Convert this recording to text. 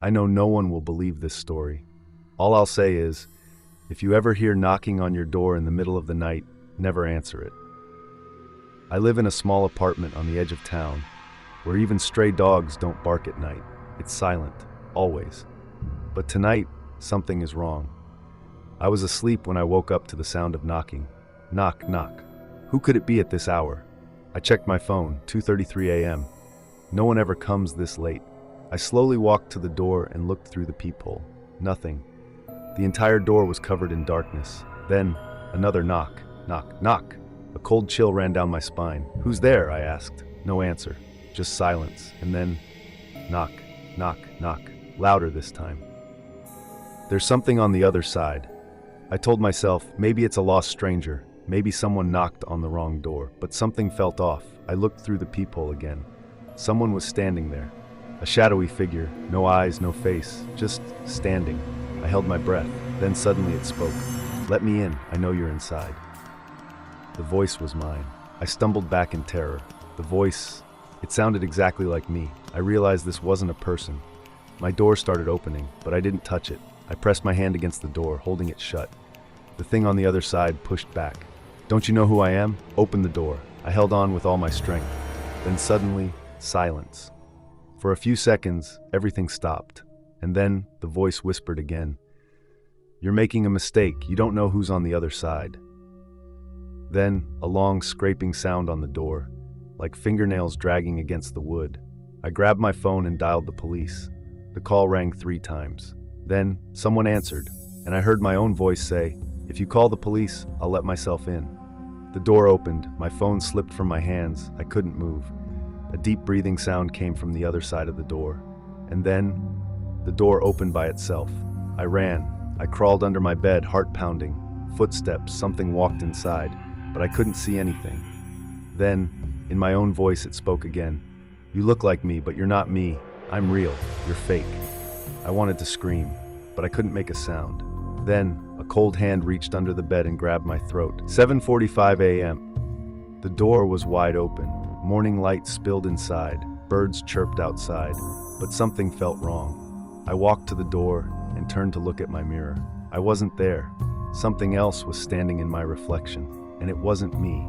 I know no one will believe this story. All I'll say is, if you ever hear knocking on your door in the middle of the night, never answer it. I live in a small apartment on the edge of town, where even stray dogs don't bark at night. It's silent, always. But tonight, something is wrong. I was asleep when I woke up to the sound of knocking. Knock, knock. Who could it be at this hour? I checked my phone, 2:33 a.m. No one ever comes this late. I slowly walked to the door and looked through the peephole. Nothing. The entire door was covered in darkness. Then, another knock. Knock, knock. A cold chill ran down my spine. Who's there? I asked. No answer. Just silence. And then, knock, knock, knock. Louder this time. There's something on the other side. I told myself, maybe it's a lost stranger. Maybe someone knocked on the wrong door. But something felt off. I looked through the peephole again. Someone was standing there. A shadowy figure. No eyes, no face. Just standing. I held my breath. Then suddenly it spoke. Let me in. I know you're inside. The voice was mine. I stumbled back in terror. The voice, it sounded exactly like me. I realized this wasn't a person. My door started opening, but I didn't touch it. I pressed my hand against the door, holding it shut. The thing on the other side pushed back. Don't you know who I am? Open the door. I held on with all my strength. Then suddenly, silence. For a few seconds, everything stopped. And then the voice whispered again. You're making a mistake. You don't know who's on the other side. Then, a long scraping sound on the door, like fingernails dragging against the wood. I grabbed my phone and dialed the police. The call rang 3 times. Then, someone answered, and I heard my own voice say, if you call the police, I'll let myself in. The door opened, my phone slipped from my hands, I couldn't move. A deep breathing sound came from the other side of the door. And then, the door opened by itself. I ran. I crawled under my bed, heart pounding. Footsteps, something walked inside, but I couldn't see anything. Then, in my own voice, it spoke again. You look like me, but you're not me. I'm real. You're fake. I wanted to scream, but I couldn't make a sound. Then, a cold hand reached under the bed and grabbed my throat. 7:45 a.m. The door was wide open. Morning light spilled inside. Birds chirped outside, but something felt wrong. I walked to the door and turned to look at my mirror. I wasn't there. Something else was standing in my reflection, and it wasn't me.